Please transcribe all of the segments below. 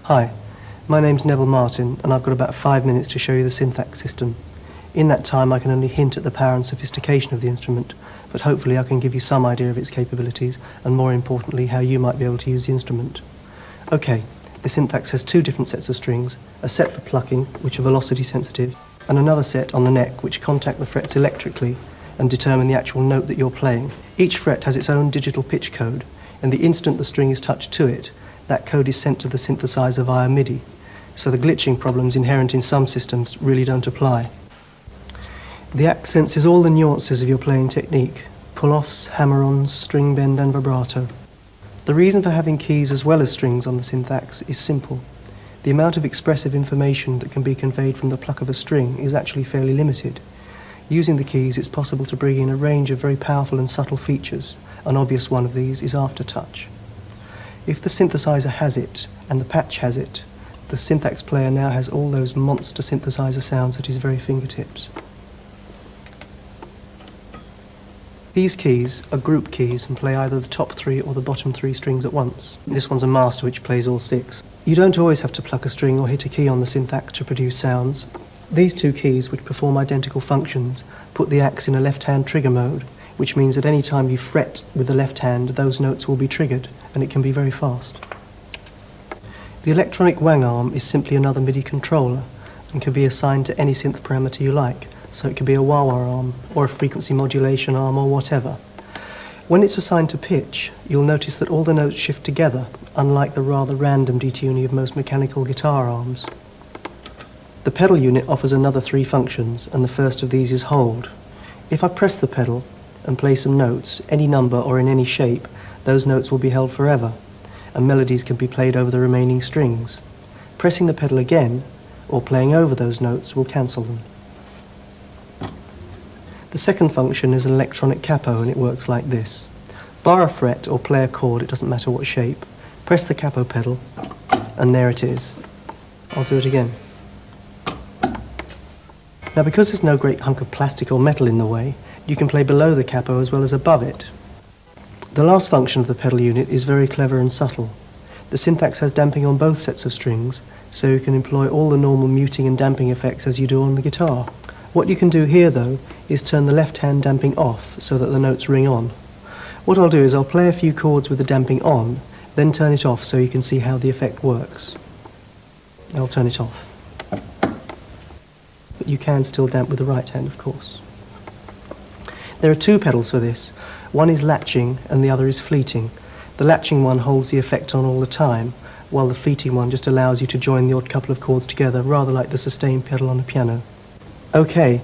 Hi, my name's Neville Marten, and I've got about 5 minutes to show you the synthaxe system. In that time I can only hint at the power and sophistication of the instrument, but hopefully I can give you some idea of its capabilities, and more importantly how you might be able to use the instrument. Okay, the synthaxe has two different sets of strings, a set for plucking, which are velocity sensitive, and another set on the neck which contact the frets electrically and determine the actual note that you're playing. Each fret has its own digital pitch code, and the instant the string is touched to it, that code is sent to the synthesizer via MIDI, so the glitching problems inherent in some systems really don't apply. The axe senses all the nuances of your playing technique: pull-offs, hammer-ons, string bend and vibrato. The reason for having keys as well as strings on the synthaxe is simple. The amount of expressive information that can be conveyed from the pluck of a string is actually fairly limited. Using the keys, it's possible to bring in a range of very powerful and subtle features. An obvious one of these is aftertouch. If the synthesizer has it, and the patch has it, the syntaxe player now has all those monster synthesizer sounds at his very fingertips. These keys are group keys and play either the top 3 or the bottom 3 strings at once. This one's a master which plays all 6. You don't always have to pluck a string or hit a key on the syntaxe to produce sounds. These two keys, which perform identical functions, put the axe in a left-hand trigger mode, which means that any time you fret with the left hand, those notes will be triggered, and it can be very fast. The electronic wang arm is simply another MIDI controller and can be assigned to any synth parameter you like, so it could be a wah-wah arm or a frequency modulation arm or whatever. When it's assigned to pitch, you'll notice that all the notes shift together, unlike the rather random detuning of most mechanical guitar arms. The pedal unit offers another 3 functions, and the first of these is hold. If I press the pedal and play some notes, any number or in any shape, those notes will be held forever, and melodies can be played over the remaining strings. Pressing the pedal again, or playing over those notes, will cancel them. The second function is an electronic capo, and it works like this. Bar a fret or play a chord, it doesn't matter what shape, press the capo pedal, and there it is. I'll do it again. Now, because there's no great hunk of plastic or metal in the way, you can play below the capo as well as above it. The last function of the pedal unit is very clever and subtle. The syntaxe has damping on both sets of strings, so you can employ all the normal muting and damping effects as you do on the guitar. What you can do here, though, is turn the left-hand damping off so that the notes ring on. What I'll do is I'll play a few chords with the damping on, then turn it off so you can see how the effect works. I'll turn it off. But you can still damp with the right hand, of course. There are 2 pedals for this. One is latching and the other is fleeting. The latching one holds the effect on all the time, while the fleeting one just allows you to join the odd couple of chords together, rather like the sustain pedal on a piano. Okay,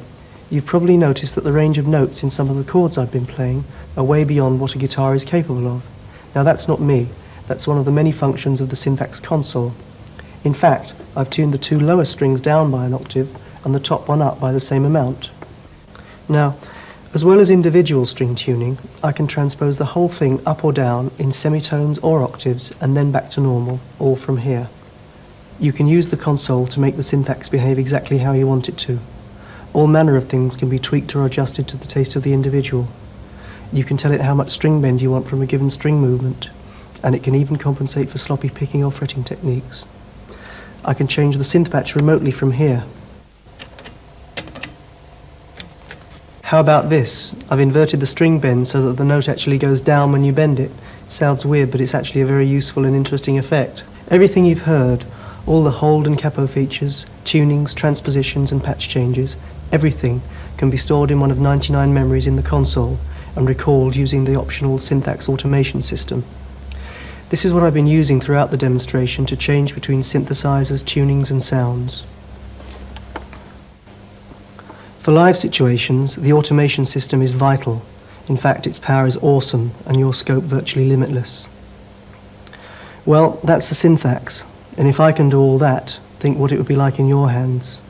you've probably noticed that the range of notes in some of the chords I've been playing are way beyond what a guitar is capable of. Now that's not me, that's one of the many functions of the syntaxe console. In fact, I've tuned the 2 lower strings down by an octave and the top one up by the same amount. Now, as well as individual string tuning, I can transpose the whole thing up or down in semitones or octaves and then back to normal, all from here. You can use the console to make the syntaxe behave exactly how you want it to. All manner of things can be tweaked or adjusted to the taste of the individual. You can tell it how much string bend you want from a given string movement, and it can even compensate for sloppy picking or fretting techniques. I can change the synth patch remotely from here. How about this? I've inverted the string bend so that the note actually goes down when you bend it. Sounds weird, but it's actually a very useful and interesting effect. Everything you've heard, all the hold and capo features, tunings, transpositions and patch changes, everything can be stored in one of 99 memories in the console and recalled using the optional syntaxe automation system. This is what I've been using throughout the demonstration to change between synthesizers, tunings and sounds. For live situations, the automation system is vital. In fact, its power is awesome and your scope virtually limitless. Well, that's the synthaxe, and if I can do all that, think what it would be like in your hands.